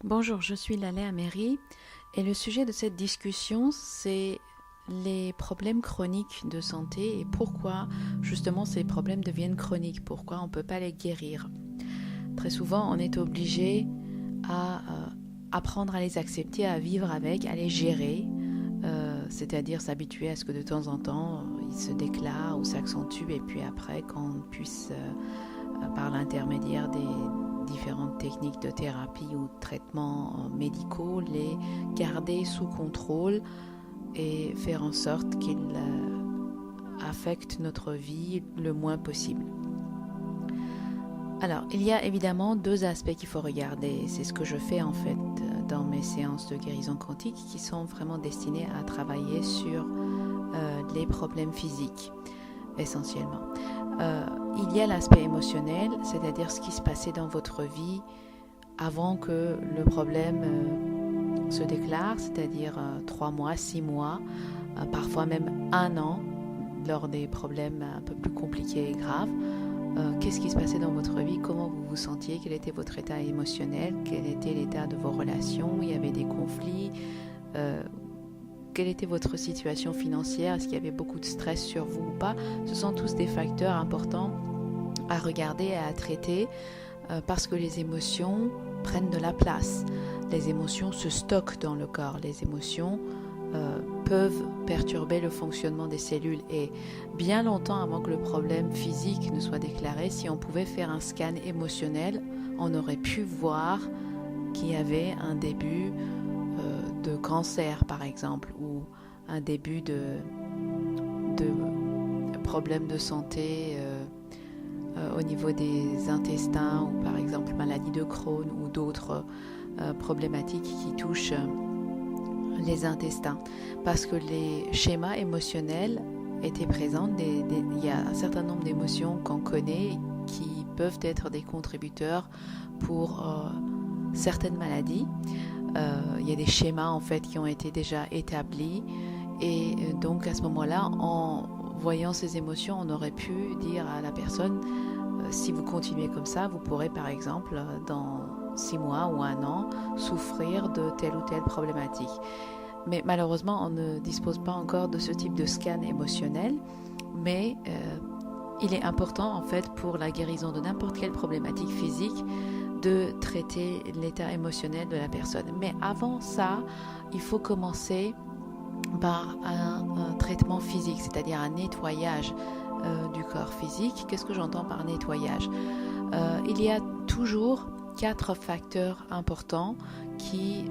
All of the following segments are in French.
Bonjour, je suis Laleh Améry et le sujet de cette discussion, c'est les problèmes chroniques de santé et pourquoi justement ces problèmes deviennent chroniques, pourquoi on ne peut pas les guérir. Très souvent, on est obligé à apprendre à les accepter, à vivre avec, à les gérer, c'est-à-dire s'habituer à ce que de temps en temps, ils se déclarent ou s'accentuent et puis après qu'on puisse, par l'intermédiaire des différentes techniques de thérapie ou de traitements médicaux, les garder sous contrôle et faire en sorte qu'ils affectent notre vie le moins possible. Alors, il y a évidemment deux aspects qu'il faut regarder. C'est ce que je fais en fait dans mes séances de guérison quantique qui sont vraiment destinées à travailler sur les problèmes physiques essentiellement. Il y a l'aspect émotionnel, c'est-à-dire ce qui se passait dans votre vie avant que le problème se déclare, c'est-à-dire 3 mois, 6 mois, parfois même 1 an, lors des problèmes un peu plus compliqués et graves. Qu'est-ce qui se passait dans votre vie, comment vous vous sentiez, quel était votre état émotionnel, quel était l'état de vos relations, il y avait des conflits, quelle était votre situation financière, est-ce qu'il y avait beaucoup de stress sur vous ou pas. Ce sont tous des facteurs importants à regarder et à traiter parce que les émotions prennent de la place. Les émotions se stockent dans le corps, les émotions peuvent perturber le fonctionnement des cellules et bien longtemps avant que le problème physique ne soit déclaré, si on pouvait faire un scan émotionnel, on aurait pu voir qu'il y avait un début de cancer par exemple ou un début de problèmes de santé au niveau des intestins ou par exemple maladie de Crohn ou d'autres problématiques qui touchent les intestins parce que les schémas émotionnels étaient présents. Il y a un certain nombre d'émotions qu'on connaît qui peuvent être des contributeurs pour certaines maladies. Il y a des schémas en fait qui ont été déjà établis et donc à ce moment-là, en voyant ces émotions, on aurait pu dire à la personne si vous continuez comme ça, vous pourrez par exemple dans 6 mois ou 1 an souffrir de telle ou telle problématique. Mais malheureusement, on ne dispose pas encore de ce type de scan émotionnel, mais il est important en fait pour la guérison de n'importe quelle problématique physique de traiter l'état émotionnel de la personne. Mais avant ça, il faut commencer par un traitement physique, c'est-à-dire un nettoyage du corps physique. Qu'est-ce que j'entends par nettoyage ? Il y a toujours 4 facteurs importants qui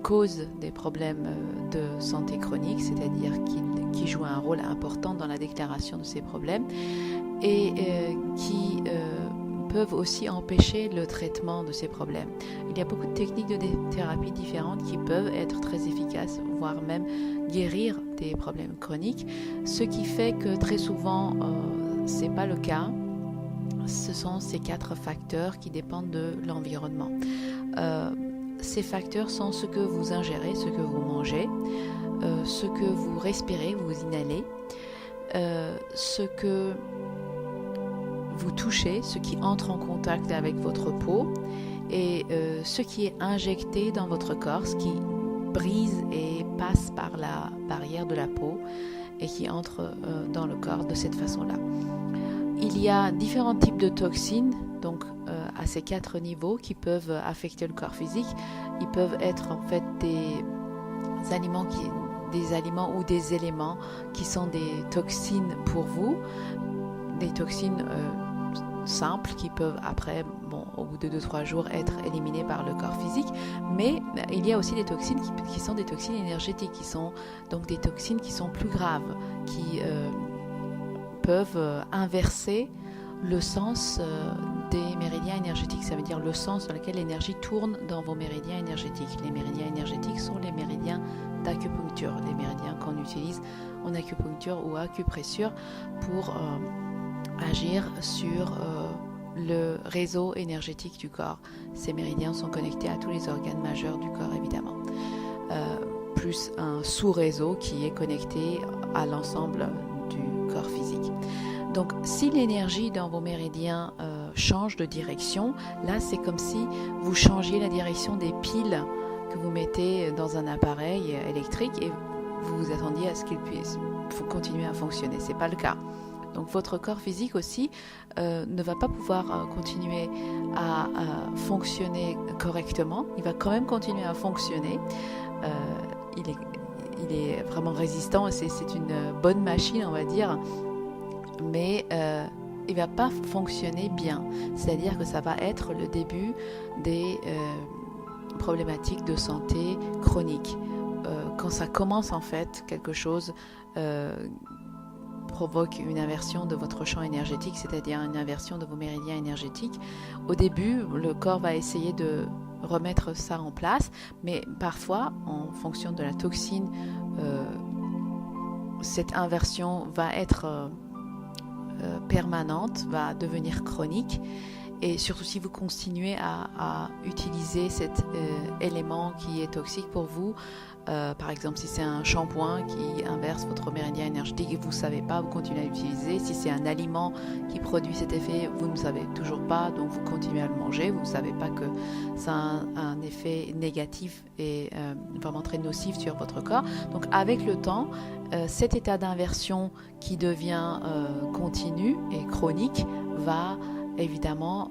causent des problèmes de santé chronique, c'est-à-dire qui jouent un rôle important dans la déclaration de ces problèmes et qui peuvent aussi empêcher le traitement de ces problèmes. Il y a beaucoup de techniques de thérapie différentes qui peuvent être très efficaces, voire même guérir des problèmes chroniques, ce qui fait que très souvent, ce n'est pas le cas. Ce sont ces 4 facteurs qui dépendent de l'environnement. Ces facteurs sont ce que vous ingérez, ce que vous mangez, ce que vous respirez, vous inhalez, ce que vous touchez, ce qui entre en contact avec votre peau et ce qui est injecté dans votre corps, ce qui brise et passe par la barrière de la peau et qui entre dans le corps de cette façon-là. Il y a différents types de toxines, donc à ces 4 niveaux qui peuvent affecter le corps physique. Ils peuvent être en fait des aliments ou des éléments qui sont des toxines pour vous, des toxines simples qui peuvent après, au bout de 2-3 jours, être éliminées par le corps physique. Mais il y a aussi des toxines qui sont des toxines énergétiques, qui sont donc des toxines qui sont plus graves, qui peuvent inverser le sens des méridiens énergétiques. Ça veut dire le sens dans lequel l'énergie tourne dans vos méridiens énergétiques. Les méridiens énergétiques sont les méridiens d'acupuncture, les méridiens qu'on utilise en acupuncture ou acupressure pour agir sur le réseau énergétique du corps. Ces méridiens sont connectés à tous les organes majeurs du corps, évidemment. Plus un sous-réseau qui est connecté à l'ensemble du corps physique. Donc, si l'énergie dans vos méridiens change de direction. Là, c'est comme si vous changiez la direction des piles que vous mettez dans un appareil électrique et vous vous attendiez à ce qu'il puisse continuer à fonctionner. Ce n'est pas le cas. Donc votre corps physique aussi ne va pas pouvoir continuer à fonctionner correctement. Il va quand même continuer à fonctionner. Il est vraiment résistant. C'est une bonne machine, on va dire. Mais il ne va pas fonctionner bien. C'est-à-dire que ça va être le début des problématiques de santé chronique. Quand ça commence en fait, quelque chose provoque une inversion de votre champ énergétique, c'est-à-dire une inversion de vos méridiens énergétiques. Au début, le corps va essayer de remettre ça en place, mais parfois, en fonction de la toxine, cette inversion va être permanente, va devenir chronique. Et surtout si vous continuez à utiliser cet élément qui est toxique pour vous, par exemple si c'est un shampoing qui inverse votre méridien énergétique et vous ne savez pas, vous continuez à l'utiliser. Si c'est un aliment qui produit cet effet, vous ne savez toujours pas, donc vous continuez à le manger. Vous ne savez pas que ça a un effet négatif et vraiment très nocif sur votre corps. Donc avec le temps, cet état d'inversion qui devient continu et chronique va évidemment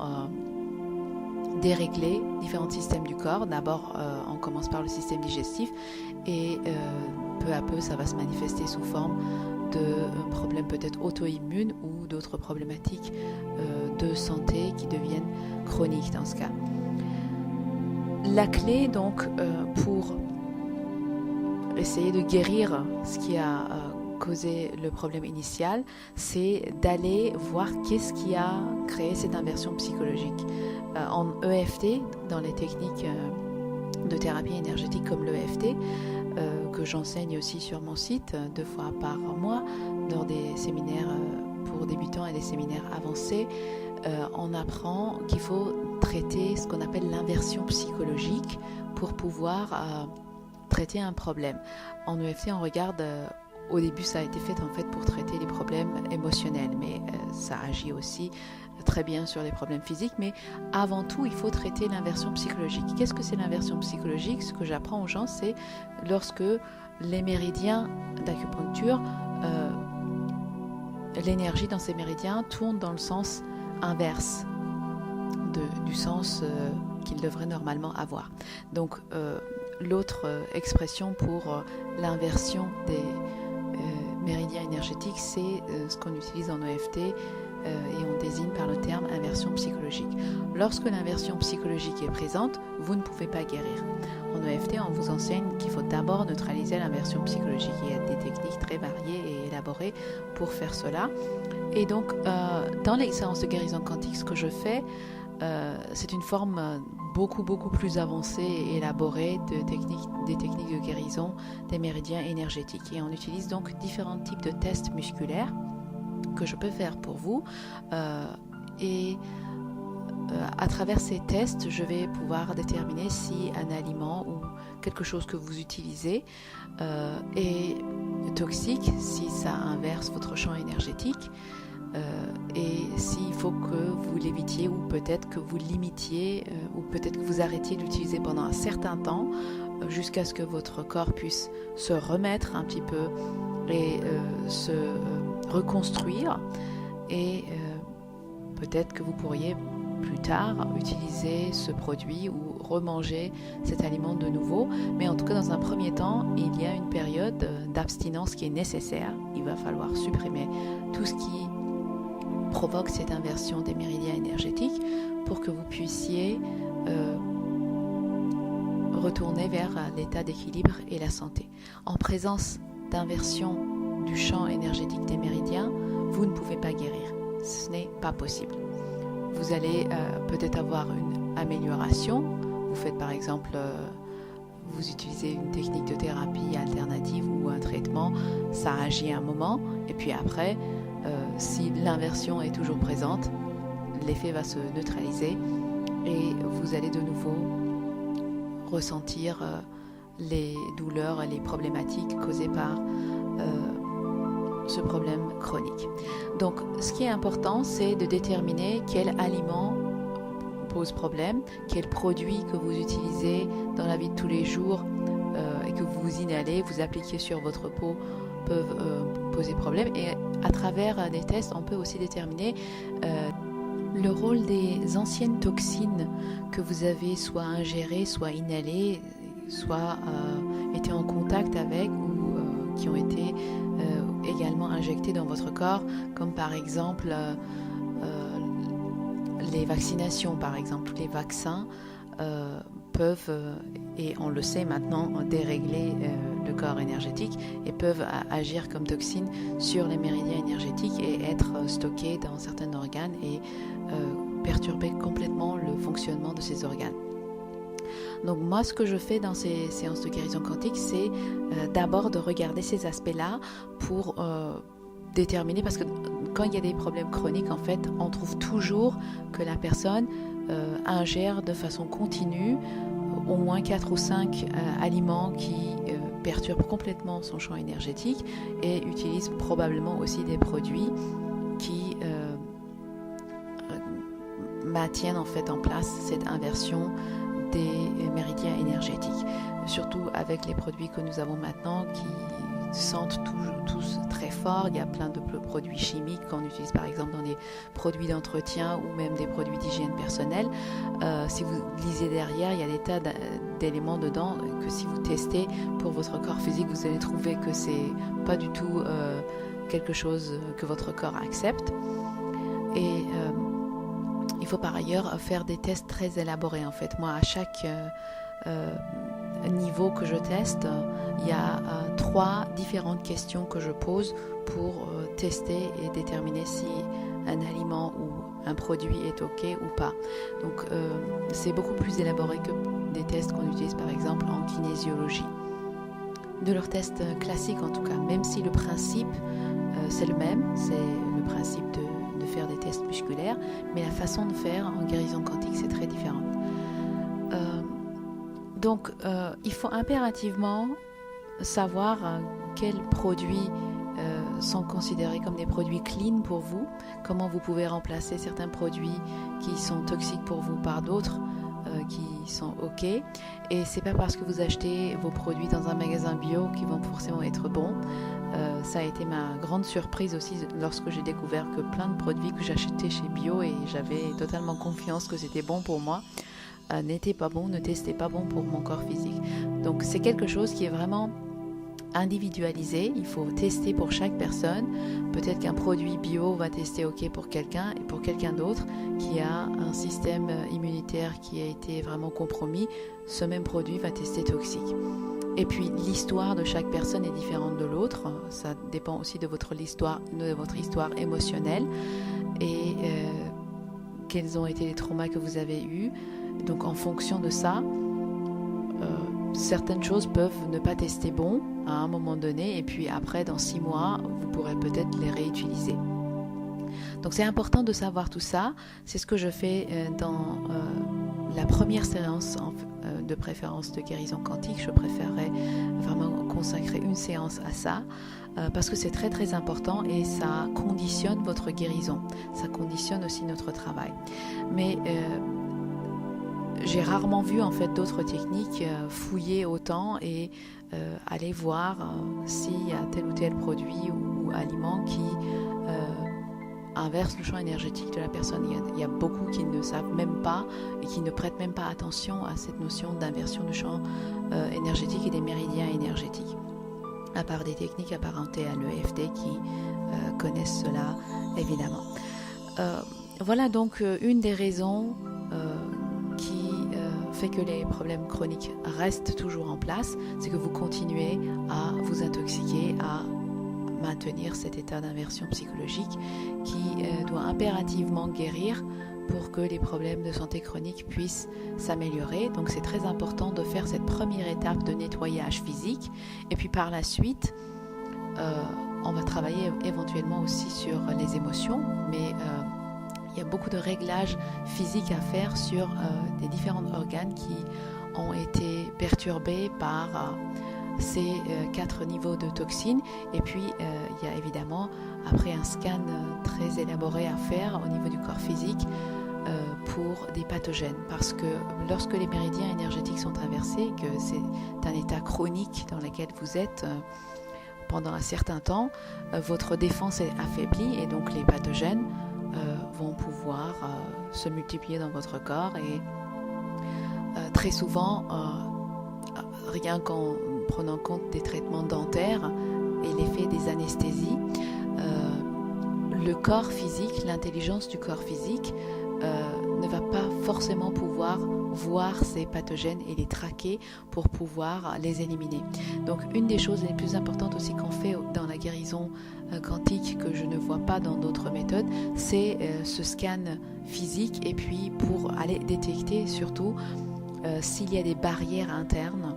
dérégler différents systèmes du corps. D'abord, on commence par le système digestif et peu à peu, ça va se manifester sous forme de problèmes peut-être auto-immunes ou d'autres problématiques de santé qui deviennent chroniques dans ce cas. La clé donc pour essayer de guérir ce qui a causé le problème initial, c'est d'aller voir qu'est-ce qui a créé cette inversion psychologique. En EFT, dans les techniques de thérapie énergétique comme l'EFT, que j'enseigne aussi sur mon site 2 fois par mois, lors des séminaires pour débutants et des séminaires avancés, on apprend qu'il faut traiter ce qu'on appelle l'inversion psychologique pour pouvoir traiter un problème. En EFT, on regarde... Au début, ça a été fait en fait pour traiter les problèmes émotionnels, mais ça agit aussi très bien sur les problèmes physiques. Mais avant tout, il faut traiter l'inversion psychologique. Qu'est-ce que c'est l'inversion psychologique? Ce que j'apprends aux gens, c'est lorsque les méridiens d'acupuncture, l'énergie dans ces méridiens tourne dans le sens inverse du sens qu'il devrait normalement avoir. Donc, l'autre expression pour l'inversion des méridiens énergétiques, c'est ce qu'on utilise en EFT et on désigne par le terme inversion psychologique. Lorsque l'inversion psychologique est présente, vous ne pouvez pas guérir. En EFT, on vous enseigne qu'il faut d'abord neutraliser l'inversion psychologique. Il y a des techniques très variées et élaborées pour faire cela. Et donc, dans les séances de guérison quantique, ce que je fais, c'est une forme beaucoup plus avancée et élaborée des techniques de guérison des méridiens énergétiques. Et on utilise donc différents types de tests musculaires que je peux faire pour vous. Et à travers ces tests, je vais pouvoir déterminer si un aliment ou quelque chose que vous utilisez est toxique, si ça inverse votre champ énergétique. Et s'il faut que vous l'évitiez ou peut-être que vous limitiez ou peut-être que vous arrêtiez d'utiliser pendant un certain temps jusqu'à ce que votre corps puisse se remettre un petit peu et se reconstruire et peut-être que vous pourriez plus tard utiliser ce produit ou remanger cet aliment de nouveau, mais en tout cas dans un premier temps il y a une période d'abstinence qui est nécessaire. Il va falloir supprimer tout ce qui provoque cette inversion des méridiens énergétiques pour que vous puissiez retourner vers l'état d'équilibre et la santé. En présence d'inversion du champ énergétique des méridiens, vous ne pouvez pas guérir. Ce n'est pas possible. Vous allez peut-être avoir une amélioration. Vous faites par exemple, vous utilisez une technique de thérapie alternative ou un traitement, ça agit un moment et puis après, si l'inversion est toujours présente, l'effet va se neutraliser et vous allez de nouveau ressentir les douleurs et les problématiques causées par ce problème chronique. Donc, ce qui est important, c'est de déterminer quel aliment pose problème, quels produits que vous utilisez dans la vie de tous les jours et que vous inhalez, vous appliquez sur votre peau peuvent poser problème. Et à travers des tests, on peut aussi déterminer le rôle des anciennes toxines que vous avez soit ingérées, soit inhalées, soit été en contact avec ou qui ont été également injectées dans votre corps, comme par exemple les vaccinations, par exemple. Les vaccins peuvent, et on le sait maintenant, dérégler le corps énergétique et peuvent agir comme toxines sur les méridiens énergétiques et être stockés dans certains organes et perturber complètement le fonctionnement de ces organes. Donc moi, ce que je fais dans ces séances de guérison quantique, c'est d'abord de regarder ces aspects-là pour déterminer, parce que quand il y a des problèmes chroniques, en fait, on trouve toujours que la personne ingère de façon continue au moins 4 ou 5 aliments qui perturbent complètement son champ énergétique et utilise probablement aussi des produits qui maintiennent en fait en place cette inversion des méridiens énergétiques. Surtout avec les produits que nous avons maintenant qui sentent tous très fort. Il y a plein de produits chimiques qu'on utilise par exemple dans des produits d'entretien ou même des produits d'hygiène personnelle. Si vous lisez derrière, il y a des tas d'éléments dedans que si vous testez pour votre corps physique, vous allez trouver que c'est pas du tout quelque chose que votre corps accepte. Et il faut par ailleurs faire des tests très élaborés. En fait, moi, à chaque niveau que je teste, il y a 3 différentes questions que je pose pour tester et déterminer si un aliment ou un produit est OK ou pas. Donc, c'est beaucoup plus élaboré que des tests qu'on utilise par exemple en kinésiologie. De leurs tests classiques en tout cas, même si le principe c'est le même, c'est le principe de faire des tests musculaires, mais la façon de faire en guérison quantique c'est très différent. Donc il faut impérativement savoir quels produits sont considérés comme des produits clean pour vous, comment vous pouvez remplacer certains produits qui sont toxiques pour vous par d'autres qui sont OK. Et c'est pas parce que vous achetez vos produits dans un magasin bio qu'ils vont forcément être bons. Ça a été ma grande surprise aussi lorsque j'ai découvert que plein de produits que j'achetais chez bio et j'avais totalement confiance que c'était bon pour moi n'étaient pas bons, ne testaient pas bon pour mon corps physique. Donc c'est quelque chose qui est vraiment individualisé, il faut tester pour chaque personne. Peut-être qu'un produit bio va tester OK pour quelqu'un et pour quelqu'un d'autre qui a un système immunitaire qui a été vraiment compromis, ce même produit va tester toxique. Et puis l'histoire de chaque personne est différente de l'autre, ça dépend aussi de votre histoire émotionnelle et quels ont été les traumas que vous avez eus. Donc en fonction de ça, certaines choses peuvent ne pas tester bon à un moment donné et puis après dans 6 mois vous pourrez peut-être les réutiliser. Donc c'est important de savoir tout ça. C'est ce que je fais dans la première séance de préférence de guérison quantique. Je préférerais vraiment consacrer une séance à ça parce que c'est très très important et ça conditionne votre guérison, ça conditionne aussi notre travail. Mais j'ai rarement vu en fait d'autres techniques fouiller autant et aller voir s'il y a tel ou tel produit ou aliment qui inverse le champ énergétique de la personne. Il y a beaucoup qui ne savent même pas et qui ne prêtent même pas attention à cette notion d'inversion du champ énergétique et des méridiens énergétiques, à part des techniques apparentées à l'EFT qui connaissent cela évidemment. Voilà donc une des raisons qui fait que les problèmes chroniques restent toujours en place, c'est que vous continuez à vous intoxiquer, à maintenir cet état d'inversion psychologique qui doit impérativement guérir pour que les problèmes de santé chronique puissent s'améliorer. Donc c'est très important de faire cette première étape de nettoyage physique et puis par la suite on va travailler éventuellement aussi sur les émotions, mais il y a beaucoup de réglages physiques à faire sur des différents organes qui ont été perturbés par ces 4 niveaux de toxines. Et puis, il y a évidemment, après un scan très élaboré à faire au niveau du corps physique pour des pathogènes. Parce que lorsque les méridiens énergétiques sont inversés, que c'est un état chronique dans lequel vous êtes pendant un certain temps, votre défense est affaiblie et donc les pathogènes vont pouvoir se multiplier dans votre corps et très souvent, rien qu'en prenant compte des traitements dentaires et l'effet des anesthésies, le corps physique, l'intelligence du corps physique ne va pas forcément pouvoir voir ces pathogènes et les traquer pour pouvoir les éliminer. Donc une des choses les plus importantes aussi qu'on fait dans la guérison quantique que je ne vois pas dans d'autres méthodes, c'est ce scan physique et puis pour aller détecter surtout s'il y a des barrières internes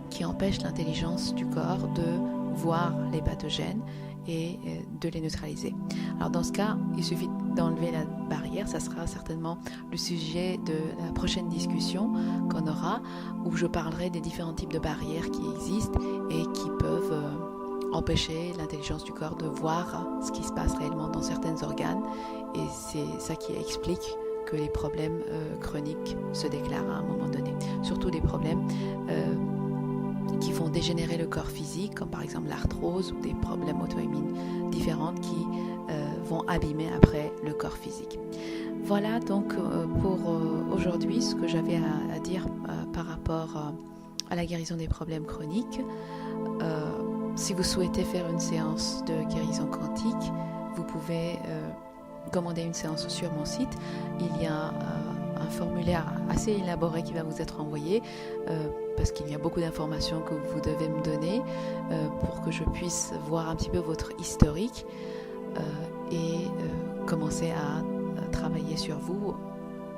qui empêchent l'intelligence du corps de voir les pathogènes et de les neutraliser. Alors dans ce cas, il suffit d'enlever la barrière. Ça sera certainement le sujet de la prochaine discussion qu'on aura, où je parlerai des différents types de barrières qui existent et qui peuvent empêcher l'intelligence du corps de voir ce qui se passe réellement dans certains organes. Et c'est ça qui explique que les problèmes chroniques se déclarent à un moment donné. Surtout des problèmes qui font dégénérer le corps physique, comme par exemple l'arthrose ou des problèmes auto-immunes différents qui vont abîmer après le corps physique. Voilà donc pour aujourd'hui ce que j'avais à dire par rapport à la guérison des problèmes chroniques. Si vous souhaitez faire une séance de guérison quantique, vous pouvez commander une séance sur mon site. Il y a un formulaire assez élaboré qui va vous être envoyé parce qu'il y a beaucoup d'informations que vous devez me donner pour que je puisse voir un petit peu votre historique et commencer à travailler sur vous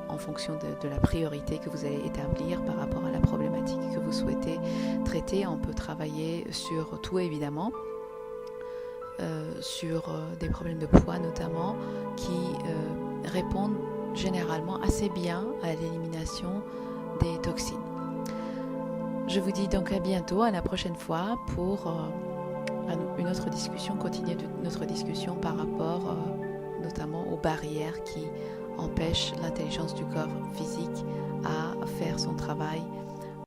en fonction de la priorité que vous allez établir par rapport à la problématique que vous souhaitez traiter. On peut travailler sur tout évidemment, sur des problèmes de poids notamment qui répondent généralement assez bien à l'élimination des toxines. Je vous dis donc à bientôt, à la prochaine fois pour une autre discussion, continuer notre discussion par rapport notamment aux barrières qui empêchent l'intelligence du corps physique à faire son travail